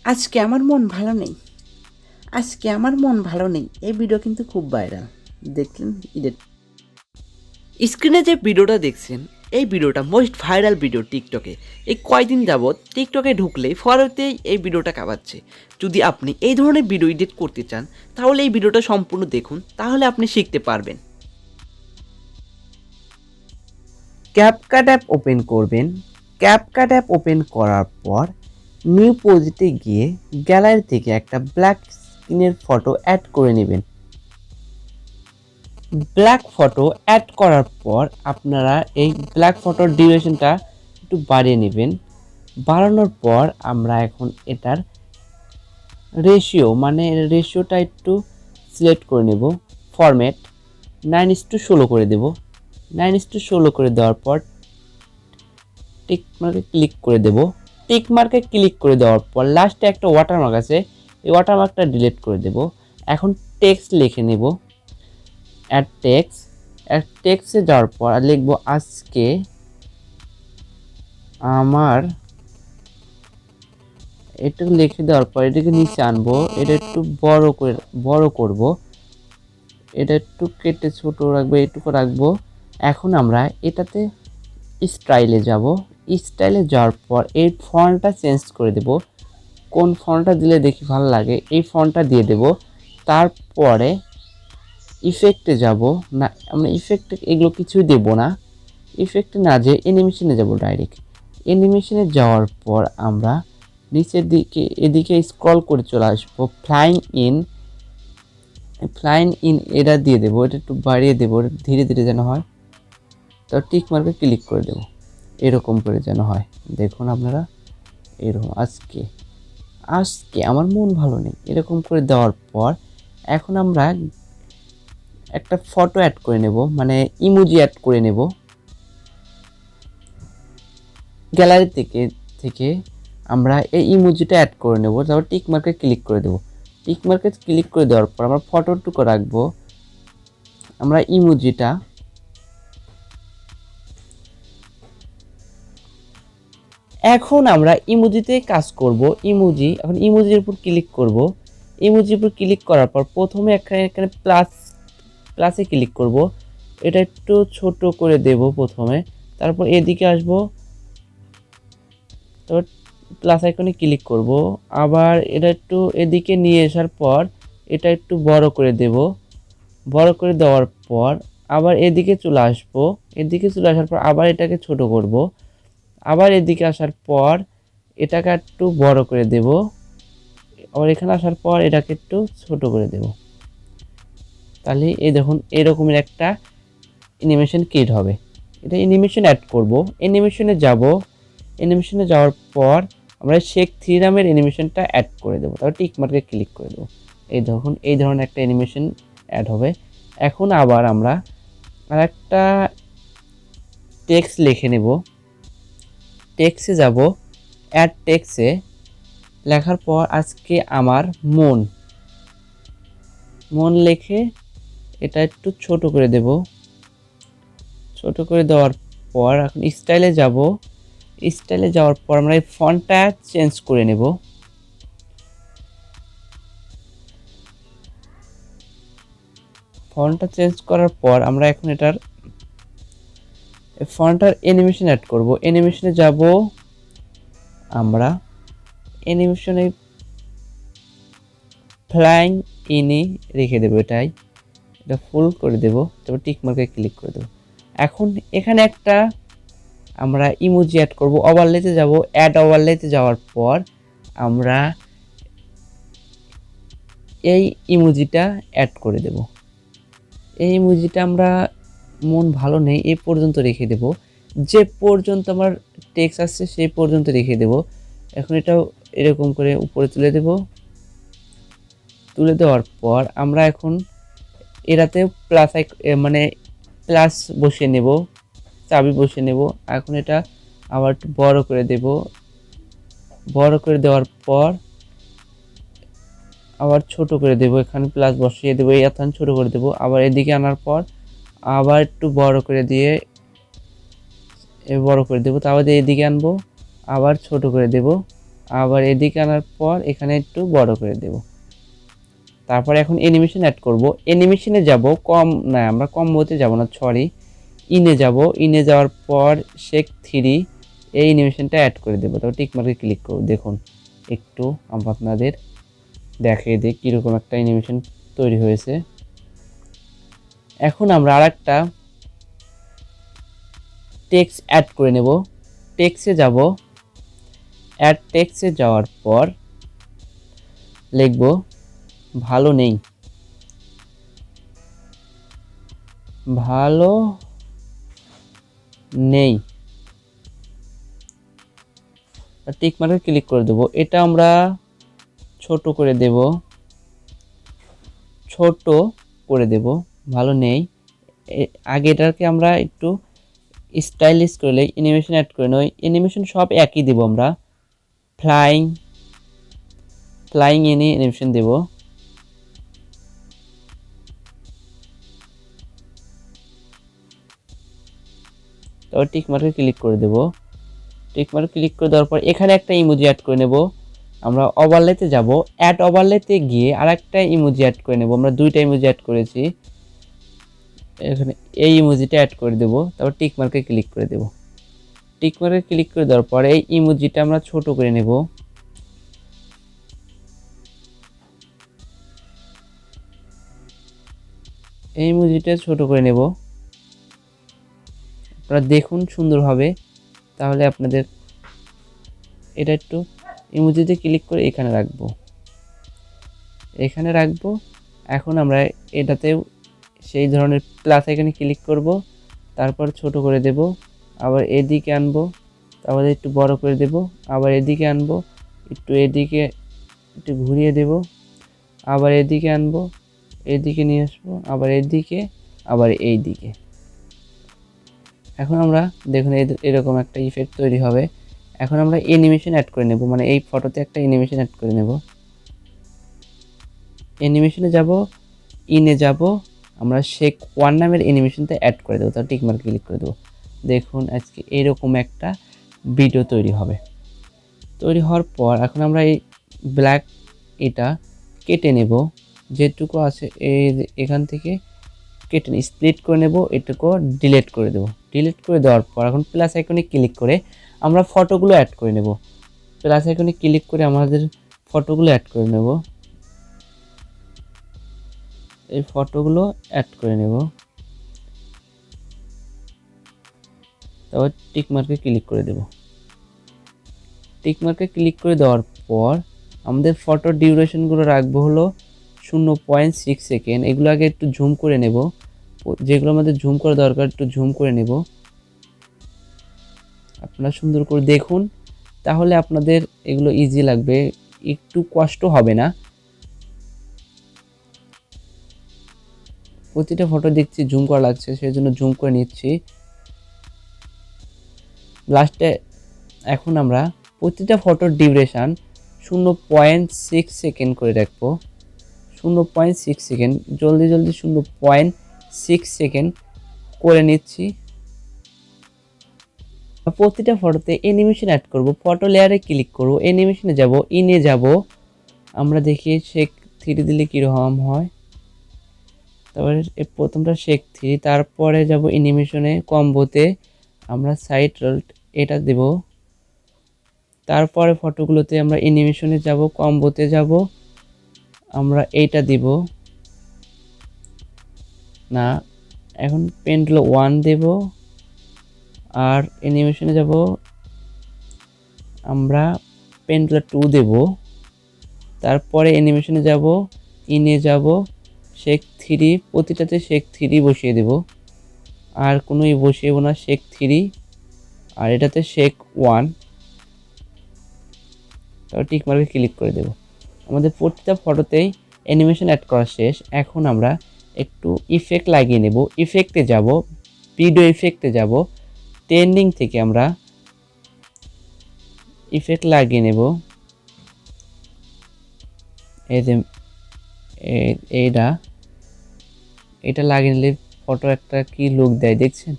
আজকে আমার মন ভালো নেই, আজকে আমার মন ভালো নেই। এই ভিডিও কিন্তু খুব ভাইরাল। দেখলেন ঈদের স্ক্রিনে যে ভিডিওটা দেখছেন, এই ভিডিওটা মোস্ট ভাইরাল ভিডিও টিকটকে। এই কয়দিন যাবৎ টিকটকে ঢুকলেই ফরতেই এই ভিডিওটা কাঁপাচ্ছে। যদি আপনি এই ধরনের ভিডিও এডিট করতে চান, তাহলে এই ভিডিওটা সম্পূর্ণ দেখুন, তাহলে আপনি শিখতে পারবেন। ক্যাপকাট অ্যাপ ওপেন করবেন। ক্যাপকাট অ্যাপ ওপেন করার পর নিউ প্রজেক্টে গিয়ে গ্যালারি থেকে একটা ব্ল্যাক স্ক্রিনের ফটো অ্যাড করে নেবেন। ব্ল্যাক ফটো অ্যাড করার পর আপনারা এই ব্ল্যাক ফটোর ডিউরেশনটা একটু বাড়িয়ে নেবেন। বাড়ানোর পর আমরা এখন এটার রেশিওটা একটু সিলেক্ট করে নেব। ফরম্যাট 9:16 করে দেব। 9:16 করে দেওয়ার পর টিক মার্কে ক্লিক করে দেব। টিক মার্কে ক্লিক করে দেওয়ার পর লাস্টে একটা ওয়াটারমার্ক আছে, এই ওয়াটারমার্কটা ডিলিট করে দেব। এখন টেক্সট লিখে নেব। অ্যাড টেক্সটে যাওয়ার পর লিখবো আজকে আমার, একটু লিখে দেওয়ার পর এটাকে নিচে আনবো, এটা একটু বড় করব, এটা একটু কেটে ছোট রাখবো, এইটুকু রাখবো। এখন আমরা এটাতে স্টাইলে যাব। স্টাইলে যাওয়ার পর এই ফন্টটা চেঞ্জ করে দেব। কোন ফন্টটা দিলে দেখি ভালো লাগে, এই ফন্টটা দিয়ে দেব। তারপরে ইফেক্টে যাব না, আমরা ইফেক্টে এগুলো কিছুই দেব না। ইফেক্টে না যে অ্যানিমেশনে যাব ডাইরেক্ট। অ্যানিমেশনে যাওয়ার পর আমরা নিচের দিকে এদিকে স্ক্রল করে চলে আসবো। ফ্লাইং ইন এটা দিয়ে দেবো, এটা একটু বাড়িয়ে দেবো, ধীরে ধীরে যেন হয়। তো টিক মার্কে ক্লিক করে দেবো, এরকম করে যেন হয়। দেখুন আপনারা, এরকম আজকে আমার মন ভালো নেই, এরকম করে দেওয়ার পর এখন আমরা একটা ফটো অ্যাড করে নেব, মানে ইমোজি অ্যাড করে নেব। গ্যালারি থেকে আমরা এই ইমোজিটা অ্যাড করে নেব। তারপর টিক মার্কে ক্লিক করে দেব। টিক মার্কে ক্লিক করে দেওয়ার পর আমরা ফটোটুকু রাখবো। আমরা ইমোজিটা এখন আমরা ইমোজিতে কাজ করব। এখন ইমোজির উপর ক্লিক করব। ইমোজির উপর ক্লিক করার পর প্রথমে এখানে প্লাসে ক্লিক করব, এটা একটু ছোট করে দেব প্রথমে। তারপর এদিকে আসব, তারপর প্লাস আইকনে ক্লিক করব। আবার এটা একটু এদিকে নিয়ে আসার পর এটা একটু বড় করে দেব। বড় করে দেওয়ার পর আবার এদিকে চলে আসব। এদিকে চলে আসার পর আবার এটাকে ছোট করব। আবার এদিকে আসার পর এটাকে একটু বড় করে দেব। আবার এখানে আসার পর এটাকে একটু ছোট করে দেব। তাহলে এই দেখুন এরকমের একটা অ্যানিমেশন ক্রিয়েট হবে। এটা অ্যানিমেশন অ্যাড করব। অ্যানিমেশনে যাব। অ্যানিমেশনে যাওয়ার পর আমরা শেখ থ্রিরামের অ্যানিমেশনটা অ্যাড করে দেবো। তারপর টিক মার্কে ক্লিক করে দেবো। এই দেখুন এই ধরনের একটা অ্যানিমেশন অ্যাড হবে। এখন আবার আমরা আর একটা টেক্সট লিখে নেব। টেক্সটে যাব, অ্যাড টেক্সটে লেখার পর আজকে আমার মন লিখে এটা একটু ছোট করে দেব। ছোট করে দেওয়ার পর এখন স্টাইলে যাব। স্টাইলে যাওয়ার পর আমরা এই ফন্টটা চেঞ্জ করে নেব। ফন্টটা চেঞ্জ করার পর আমরা এখন এটার ফন্টটার অ্যানিমেশন অ্যাড করব। অ্যানিমেশনে যাব, আমরা অ্যানিমেশনে ফ্লাইং ইনে রেখে দেবো, এটা ফুল করে দেব। তারপর টিক মার্কে ক্লিক করে দেবো। এখন এখানে একটা আমরা ইমোজি অ্যাড করব। ওভারলেতে যাব, অ্যাড ওভারলেতে যাওয়ার পর আমরা এই ইমোজিটা অ্যাড করে দেব। এই ইমোজিটা আমরা মন ভালো নেই এই পর্যন্ত রেখে দেব। যে পর্যন্ত আমার টেক্সট আসছে সেই পর্যন্ত রেখে দেব। এখন এটাও এরকম করে উপরে তুলে দেব। তুলে দেওয়ার পর আমরা এখন এটাতে প্লাস বসিয়ে নেব, চাবি বসিয়ে নেব। এখন এটা আবার একটু বড় করে দেব। বড় করে দেওয়ার পর আবার ছোট করে দেব, এখানে প্লাস বসিয়ে দেবো, এখন ছোট করে দেব। আবার এদিকে আনার পর আবার একটু বড় করে দিয়ে বড় করে দেবো। তারপর এদিকে আনবো, আবার ছোট করে দেব। আবার এদিকে আনার পর এখানে একটু বড় করে দেব। তারপর এখন অ্যানিমেশন অ্যাড করব। অ্যানিমেশনে যাব না, আমরা কম্বোতে যাব না, সরি, ইনে যাব। ইনে যাওয়ার পর শেক 3 এই অ্যানিমেশনটা অ্যাড করে দেবো। তারপর টিক মার্কে ক্লিক করব। দেখুন একটু আপনাদের দেখিয়ে দিই কীরকম একটা অ্যানিমেশন তৈরি হয়েছে। এখন আমরা আরেকটা টেক্সট অ্যাড করে নেব। টেক্সটে যাব, অ্যাড টেক্সটে যাওয়ার পর লিখব ভালো নেই, ভালো নেই, টিক মার্কে ক্লিক করে দেব। এটা আমরা ছোট করে দেব, ছোট করে দেব, ভালো নেই। আগে এটাকে আমরা একটু স্টাইলিশ করলে অ্যানিমেশন অ্যাড করে নই। অ্যানিমেশন সব একই দেব আমরা, ফ্লাইং ফ্লাইং এনে অ্যানিমেশন দেব। তারপর টিক মার্কে ক্লিক করে দেব। টিক মার্কে ক্লিক করে দেওয়ার পর এখানে একটা ইমোজি অ্যাড করে নেব। আমরা ওভারলেতে যাব, অ্যাড ওভারলেতে গিয়ে আরেকটা ইমোজি অ্যাড করে নেব। আমরা দুইটা ইমোজি অ্যাড করেছি, এখানে এই ইমোজিটা অ্যাড করে দেব। তারপর টিক মার্কে ক্লিক করে দেব। টিক মার্কে ক্লিক করে দেওয়ার পর এই ইমোজিটা আমরা ছোট করে নেব। এই ইমোজিটা ছোট করে নেব, আপনারা দেখুন সুন্দরভাবে। তাহলে আপনাদের এটা একটু ইমোজিতে ক্লিক করে এখানে রাখবো, এখানে রাখবো। এখন আমরা এটাতে সেই ধরনের প্লাস আইকনে ক্লিক করব, তারপর ছোট করে দেব, আবার এদিকে আনবো, তারপর একটু বড় করে দেব, আবার এদিকে আনবো, একটু এদিকে একটু ঘুরিয়ে দেব, আবার এদিকে আনবো, এদিকে নিয়ে আসবো, আবার এদিকে, আবার এই দিকে। এখন আমরা দেখুন এরকম একটা ইফেক্ট তৈরি হবে। এখন আমরা অ্যানিমেশন অ্যাড করে নেব, মানে এই ফটোতে একটা অ্যানিমেশন অ্যাড করে নেব। অ্যানিমেশনে যাব, ইনে যাব, আমরা শেক 1 নামের অ্যানিমেশনটা অ্যাড করে দেবো। তার টিক মার্ক ক্লিক করে দেবো। দেখুন আজকে এরকম একটা ভিডিও তৈরি হবে। তৈরি হওয়ার পর এখন আমরা এই ব্ল্যাক এটা কেটে নেব, যেটুকু আছে এখান থেকে কেটে স্প্লিট করে নেব, এটুকু ডিলিট করে দেব। ডিলিট করে দেওয়ার পর এখন প্লাস আইকনে ক্লিক করে আমরা ফটোগুলো অ্যাড করে নেব। প্লাস আইকনে ক্লিক করে আমাদের ফটোগুলো অ্যাড করে নেব, এই ফটোগুলো অ্যাড করে নেব। তারপর টিক মার্কে ক্লিক করে দেব। টিক মার্কে ক্লিক করে দেওয়ার পর আমাদের ফটোর ডিউরেশনগুলো রাখবো হলো 0.6 সেকেন্ড। এগুলো আগে একটু জুম করে নেব, যেগুলো আমাদের জুম করা দরকার একটু জুম করে নেব। আপনারা সুন্দর করে দেখুন, তাহলে আপনাদের এগুলো ইজি লাগবে, একটু কষ্ট হবে না। প্রতিটা ফটো দেখছি জুম করা লাগছে, সেই জন্য জুম করে নিচ্ছি। লাস্টে এখন আমরা প্রতিটা ফটোর ডিউরেশন 0.6 সেকেন্ড করে রাখবো। 0.6 সেকেন্ড, জলদি 0.6 সেকেন্ড করে নিচ্ছি। প্রতিটা ফটোতে অ্যানিমেশন অ্যাড করব। ফটো লেয়ারে ক্লিক করব, অ্যানিমেশনে যাব, ইনে যাব, আমরা দেখি শেক 3 দিলে কীরকম হয়। তারপরে প্রথমটা শেক 3, তারপরে যাব অ্যানিমেশনে, কম্বোতে আমরা সাইড রোল এটা দেব। তারপরে ফটোগুলোতে আমরা অ্যানিমেশনে যাব, কম্বোতে যাব, আমরা এইটা দিব না, এখন পেন্টুল 1 দেব। আর অ্যানিমেশনে যাব, আমরা পেন্টুল 2 দেব। তারপরে অ্যানিমেশনে যাব, ইনে যাব, শেক 3, প্রতিটাতে শেক 3 বসিয়ে দেব, আর কোনোই বসিয়ে না, শেক 3, আর এটাতে শেক 1। তারপর টিক মার্কে ক্লিক করে দেব। আমাদের প্রতিটা ফটোতেই অ্যানিমেশন অ্যাড করা শেষ। এখন আমরা একটু ইফেক্ট লাগিয়ে নেব। ইফেক্টে যাব, ভিডিও ইফেক্টে যাব, ট্রেন্ডিং থেকে আমরা ইফেক্ট লাগিয়ে নেব। এই যে এটা লাগিয়ে নিলে ফটো একটা কি লুক দেয় দেখছেন।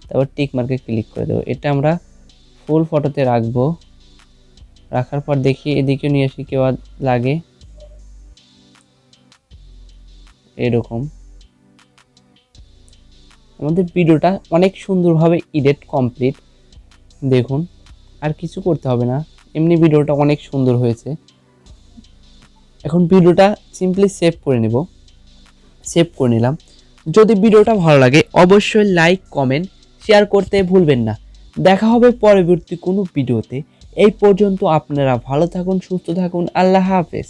তারপর টিক মার্কে ক্লিক করে দেবো। এটা আমরা ফুল ফটোতে রাখবো। রাখার পর দেখি এদিকে নিয়ে আসি কেউ লাগে এরকম। আমাদের ভিডিওটা অনেক সুন্দরভাবে এডিট কমপ্লিট, দেখুন আর কিছু করতে হবে না, এমনি ভিডিওটা অনেক সুন্দর হয়েছে। এখন ভিডিওটা সিম্পলি সেভ করে নেব। সেভ করে নিলাম। যদি ভিডিওটা ভালো লাগে অবশ্যই লাইক কমেন্ট শেয়ার করতে ভুলবেন না। দেখা হবে পরবর্তী কোনো ভিডিওতে। এই পর্যন্ত আপনারা ভালো থাকুন, সুস্থ থাকুন, আল্লাহ হাফেজ।